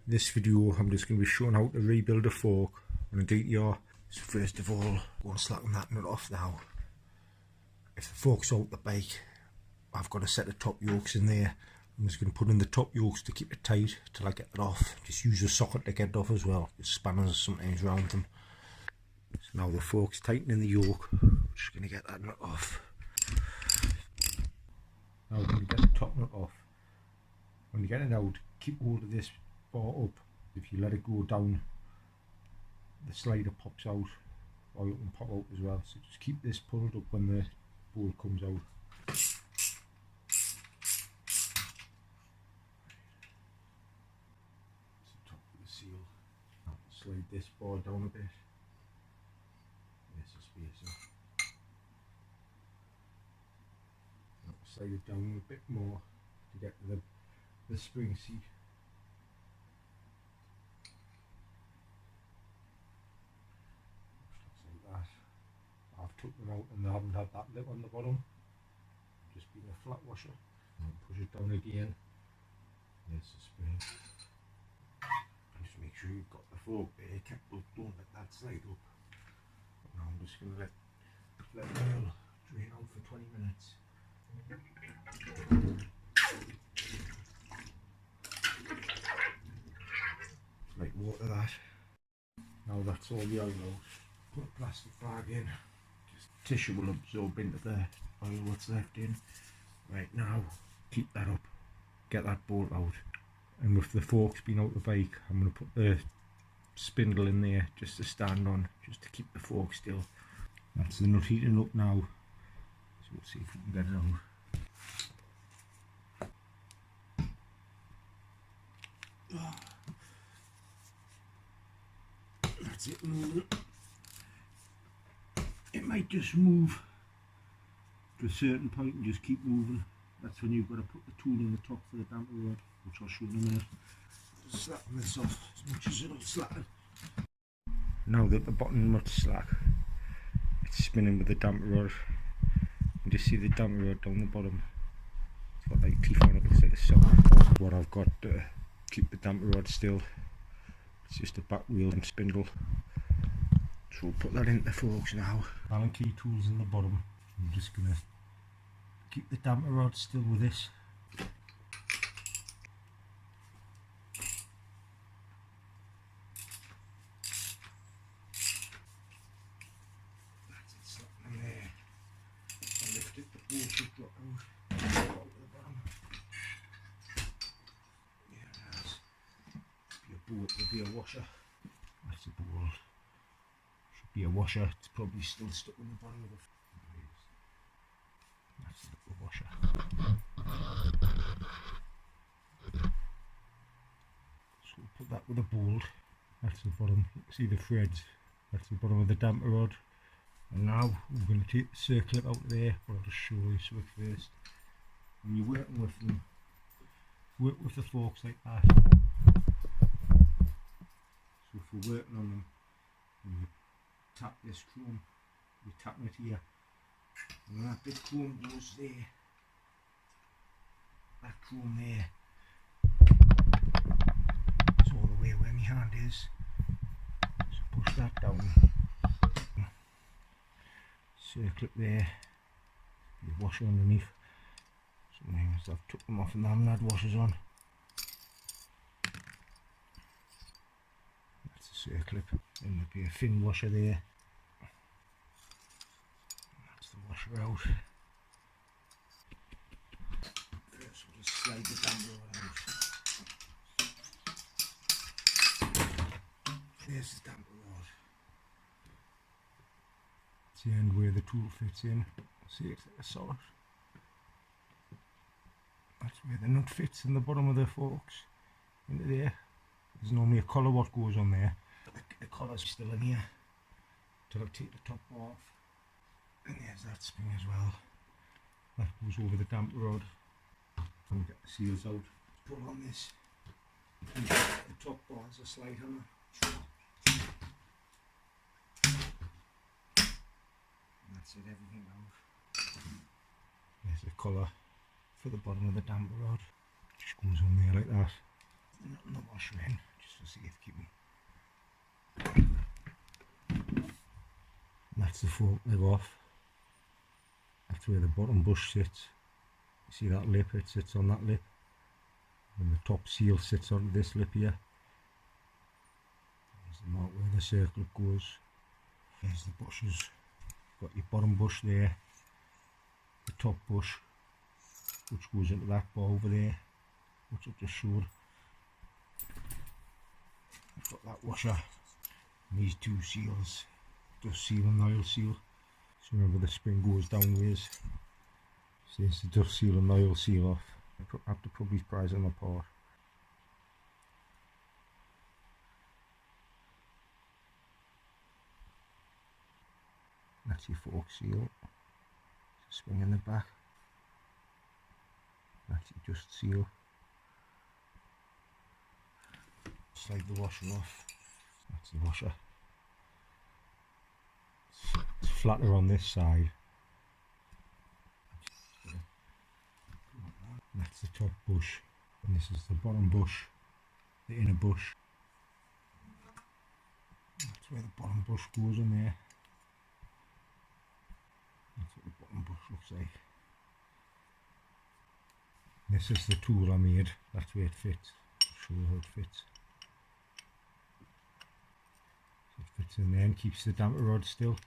In this video I'm just going to be showing how to rebuild a fork on a DTR. So first of all, go and slacken that nut off now. If the fork's out the bike, I've got a set of top yokes in there. I'm just going to put in the top yokes to keep it tight till I get it off. Just use a socket to get it off as well. The spanners sometimes round them. So now the fork's tightening the yoke. I'm just going to get that nut off. Now we're going to get the top nut off. When you get it out, keep hold of this bar up. If you let it go down, the slider pops out, or it can pop out as well. So just keep this pulled up when the bolt comes out. That's the top of the seal. I'll slide this bar down a bit. There's the spacer. I'll slide it down a bit more to get to the spring seat. I've took them out and they haven't had that lip on the bottom. Just been a flat washer. And push it down again. There's the spring. And just make sure you've got the fork there kept up. Don't let that slide up. Now I'm just going to let the oil drain out for 20 minutes. Like water that. Now that's all the oil out. Put a plastic bag in. Just tissue will absorb into the oil what's left in. Right now, keep that up. Get that bolt out. And with the forks being out the bike, I'm going to put the spindle in there just to stand on, just to keep the fork still. That's the nut heating up now. So we'll see if we can get it out. That's it moving. It might just move to a certain point and just keep moving. That's when you've got to put the tool in the top for the damper rod, which I'll show you in a minute. Just slacken this off as much as it'll slacken. Now that the bottom nut's slack, it's spinning with the damper rod. You just see the damper rod down the bottom. It's got like teeth on it, looks like a sock. What I've got to keep the damper rod still, it's just a back wheel and spindle. So we'll put that into the forks now. Allen key tools in the bottom. I'm just going to keep the damper rod still with this. That's it, slapping there. I'll lift it, the bolt should drop out. Drop to the bottom. Yeah, it has. Be a bolt, there'll be a washer. That's a bolt. Be a washer, it's probably still stuck in the bottom of the that's the washer. So we'll put that with a bolt. That's the bottom. You can see the threads. That's the bottom of the damper rod. And now we're going to take the circlip out of there, but I'll just show you so first. When you're working with them, work with the forks like that. So if we're working on them, you tap this chrome, we tap it here, and when that big chrome goes there, that chrome there, it's all the way where my hand is, so push that down, circle it there, the washer underneath. Sometimes I've took them off and I haven't had washers on. Circlip, and there'll be a thin washer there. That's the washer out. First we'll just slide the damper rod out. There's the damper rod. It's the end where the tool fits in. See, it's like a socket. That's where the nut fits in the bottom of the forks. Into there. There's normally a collar what goes on there. The collar's still in here till I take the top off, and there's that spring as well. That goes over the damper rod. And we get the seals out. Pull on this, and the top bar's a slide hammer. And that's it, everything out. There's the collar for the bottom of the damper rod. Just goes on there like that. Nothing to wash in. for safekeeping. That's the fork leg off. That's where the bottom bush sits. You see that lip? It sits on that lip. And the top seal sits on this lip here. There's the mark where the circlet goes. There's the bushes. You've got your bottom bush there. The top bush, which goes into that bar over there, which I just showed. I've got that washer and these two seals, dust seal and oil seal. So remember the spring goes downwards. So there's the dust seal and oil seal off. I have to probably prise them apart. That's your fork seal. Spring in the back. That's your dust seal. Slide the washer off. That's the washer. It's flatter on this side. That's the top bush, and this is the bottom bush, the inner bush. That's where the bottom bush goes in there. That's what the bottom bush looks like. This is the tool I made. That's where it fits. I'll show you how it fits. So it fits in there and keeps the damper rod still.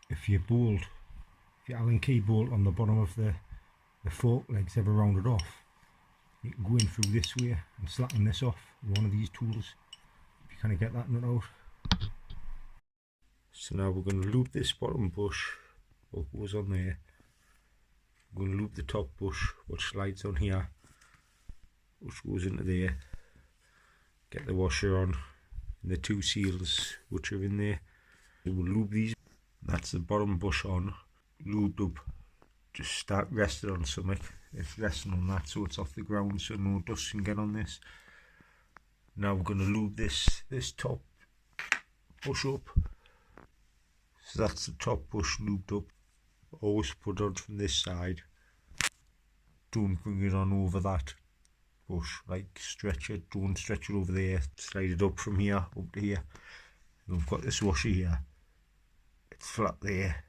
If your Allen key bolt on the bottom of the fork legs ever rounded off, you can go in through this way and slacken this off with one of these tools if you kind of get that nut out. So now we're going to loop this bottom bush, what goes on there. We're going to loop the top bush, which slides on here, which goes into there. Get the washer on and the two seals which are in there. So we'll loop these. That's the bottom bush on, looped up. Just start resting on something. It's resting on that so it's off the ground so no dust can get on this. Now we're going to lube this top bush up. So that's the top bush lubed up. Always put on from this side. Don't bring it on over that bush, like stretch it, don't stretch it over there. Slide it up from here up to here. And we've got this washer here. It's flat there.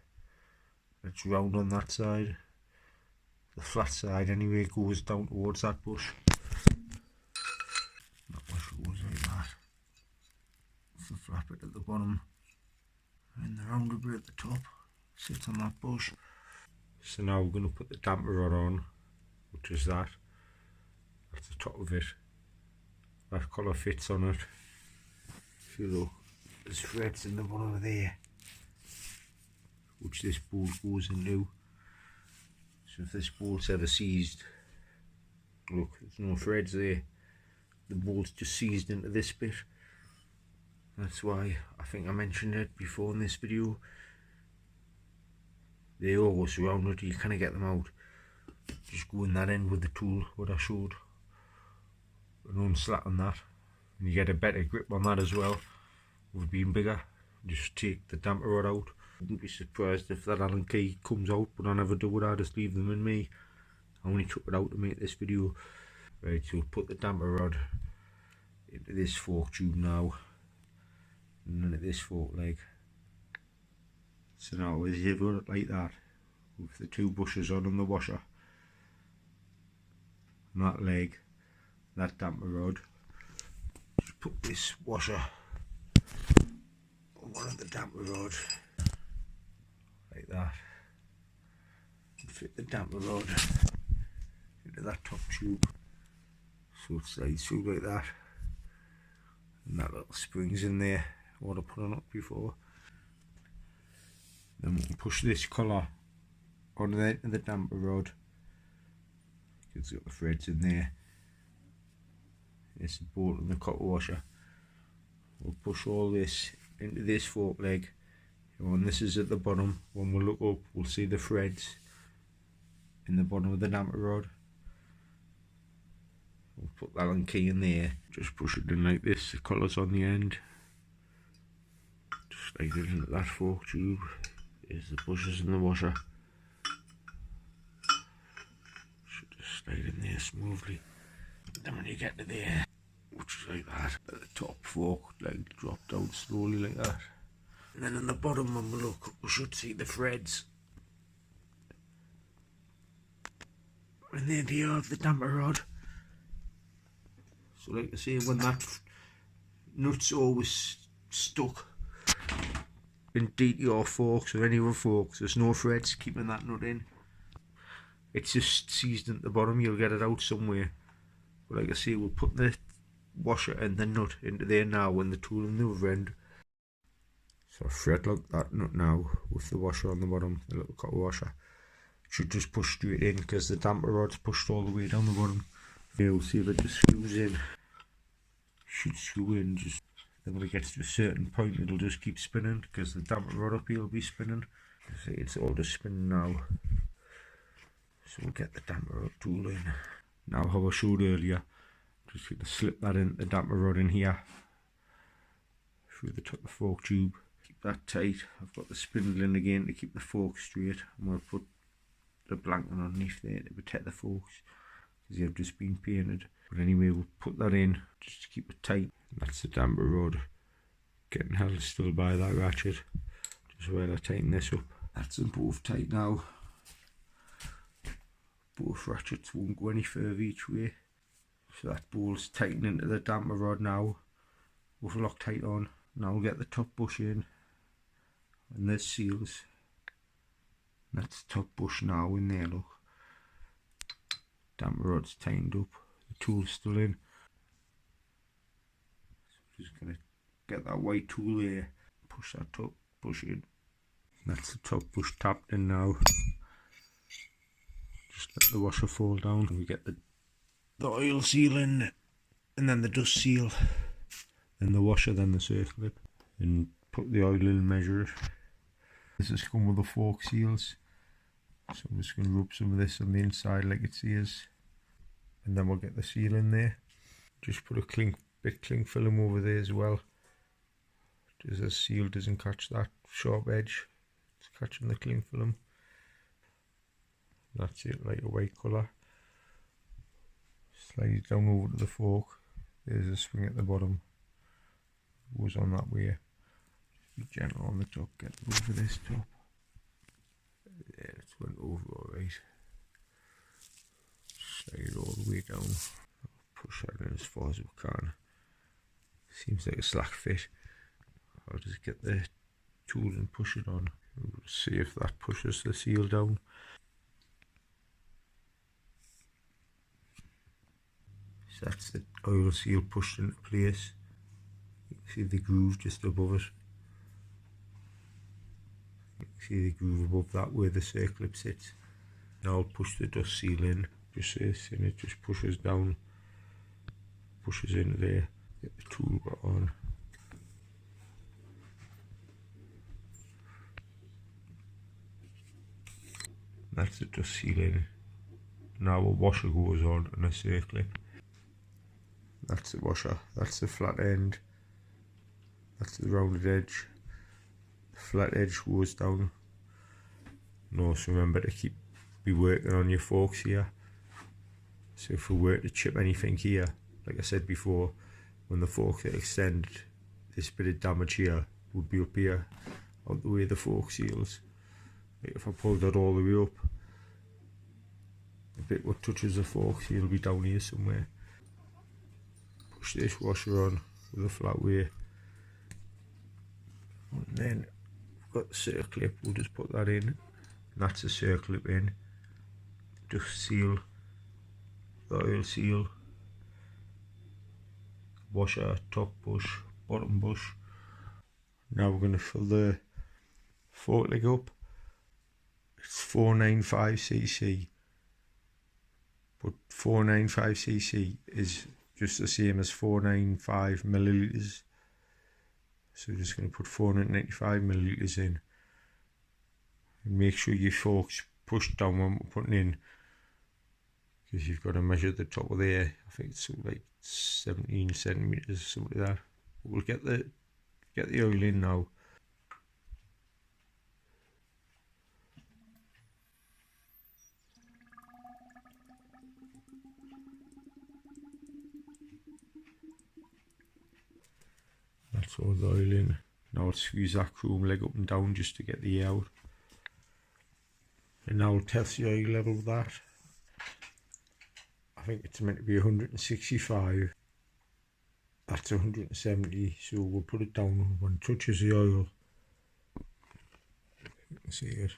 It's round on that side. The flat side anyway goes down towards that bush. That washer goes like that. It's the flat bit at the bottom. And the rounder bit at the top sits on that bush. So now we're going to put the damper rod on, which is that. That's the top of it. That colour fits on it. If you look, there's threads in the bottom of there, which this bolt goes into. So if this bolt's ever seized, look, there's no threads there. The bolt's just seized into this bit. That's why I think I mentioned it before in this video. They all go surrounded, you kind of get them out. Just go in that end with the tool, what I showed. And unslacken that. And you get a better grip on that as well. With being bigger. Just take the damper rod out. Wouldn't be surprised if that Allen key comes out, but I never do it. I just leave them in me. I only took it out to make this video. Right, so put the damper rod into this fork tube now, and then at this fork leg. So now as you've got it like that, with the two bushes on and the washer, and that leg, that damper rod, just put this washer on one of the damper rod. Like that, and fit the damper rod into that top tube so it slides through like that, and that little spring's in there what I put on it before. Then we can push this collar on the end of the damper rod. It's got the threads in there. It's the bolt and the copper washer. We'll push all this into this fork leg. When this is at the bottom, when we look up, we'll see the threads in the bottom of the damper rod. We'll put that Allen key in there, just push it in like this, the collar's on the end. Just slide it into that fork tube. Here's the bushes and the washer. Should just slide in there smoothly. Then when you get to there, we'll just like that. At the top fork leg drop down slowly like that. And then on the bottom when we look, we should see the threads. And the idea of the damper rod. So like I say, when that nut's always stuck in dtre forks or any other forks, there's no threads keeping that nut in. It's just seized at the bottom, you'll get it out somewhere. But like I say, we'll put the washer and the nut into there now when the tool on the other end. So I thread lock that nut now with the washer on the bottom, the little copper washer. It should just push straight in because the damper rod's pushed all the way down the bottom. We'll see if it just screws in. Should screw in, just then when it gets to a certain point it'll just keep spinning because the damper rod up here will be spinning. See, it's all just spinning now. So we'll get the damper rod tool in. Now how I showed earlier, just going to slip that in, the damper rod in here through the top of the fork tube. Keep that tight. I've got the spindle in again to keep the fork straight. I'm going to put the blanket underneath there to protect the forks because they've just been painted. But anyway, we'll put that in just to keep it tight. That's the damper rod getting held still by that ratchet just while I tighten this up. That's them both tight now. Both ratchets won't go any further each way. So that ball's tightened into the damper rod now with Loctite on. Now we'll get the top bush in and there's seals. That's the top bush now in there, look. Damper rod's tightened up, the tool's still in. So just gonna get that white tool there, push that top bush in. That's the top bush tapped in now. Just let the washer fall down and we get the oil seal in, and then the dust seal, then the washer, then the circlip, and put the oil in, measure it. This has come with the fork seals, so I'm just going to rub some of this on the inside like it says, and then we'll get the seal in there. Just put a bit cling film over there as well, just as seal doesn't catch that sharp edge, it's catching the cling film. That's it, like a white colour. Slide it down over to the fork. There's a spring at the bottom. Goes on that way. Just be gentle on the top, get over this top. There, it's went over alright. Slide it all the way down. Push that in as far as we can. Seems like a slack fit. I'll just get the tool and push it on. We'll see if that pushes the seal down. So that's the oil seal pushed into place. You can see the groove just above it. You can see the groove above that where the circlip sits. Now I'll push the dust seal in, just this, and it just pushes down, pushes into there. Get the toolbar on. That's the dust seal in. Now a washer goes on and a circlip. That's the washer, that's the flat end, that's the rounded edge. The flat edge goes down. And also remember to be working on your forks here. So if we were to chip anything here, like I said before, when the forks are extended, this bit of damage here would be up here, out the way the fork seals. Like if I pulled that all the way up, the bit what touches the fork seal will be down here somewhere. Push this washer on with a flat way, and then we've got the circlip, we'll just put that in, and that's the circlip in. Just seal, the oil seal, washer, top bush, bottom bush. Now we're going to fill the fork leg up. It's 495cc, but 495cc is just the same as 495 millilitres. So we're just going to put 495 millilitres in. And make sure your fork's pushed down when we're putting in, because you've got to measure the top of the air. I think it's like 17 centimetres or something like that. But we'll get the oil in now. throw the oil in. Now I'll squeeze that chrome leg up and down just to get the air out. And now I'll test the oil level of that. I think it's meant to be 165. That's 170, so we'll put it down when it touches the oil. You can see it.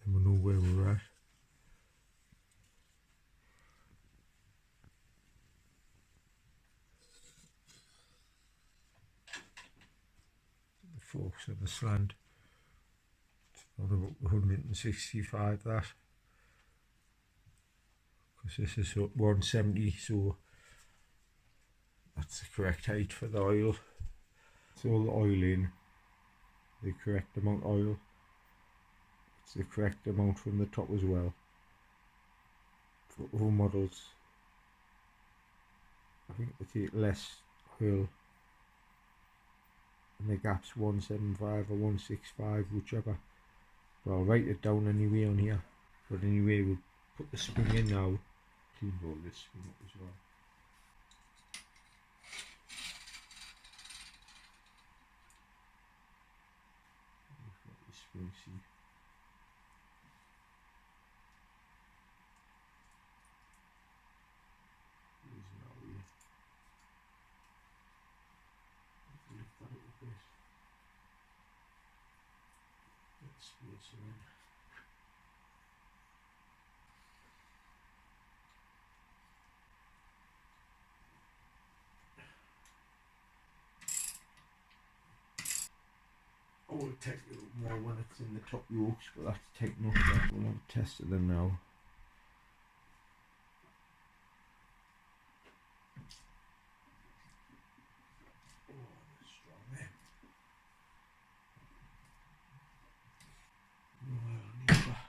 Then we'll know where we're at. The forks of the slant. It's about 165 that. Because this is 170, so that's the correct height for the oil. Throw the oil in, the correct amount of oil. It's the correct amount from the top as well. For other models, I think they take less oil, and the gap's 175 or 165, whichever. But I'll write it down anyway on here. But anyway, we'll put the spring in now. Clean all this spring up as well. Spring seat. Lift that up a bit. Get the spacer in. I will take a little more when it's in the top yokes, but that's taken off that. We'll have a test of them now. Oh, they're strong there. Oh, I'll need that.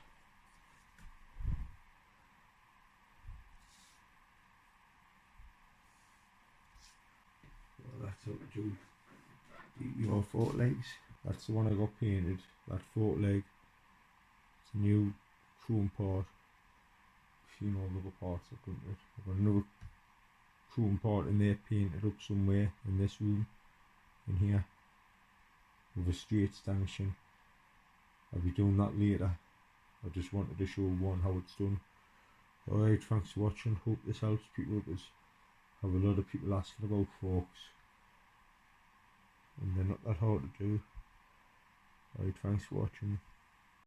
Well, that's how to do your fork legs. That's the one I got painted, that fork leg. It's a new chrome part. Seen all the other parts I've done to it. I've got another chrome part in there painted up somewhere in this room, in here, with a straight stanchion. I'll be doing that later. I just wanted to show one how it's done. Alright, thanks for watching. Hope this helps people, because I have a lot of people asking about forks, and they're not that hard to do. Alright, thanks for watching.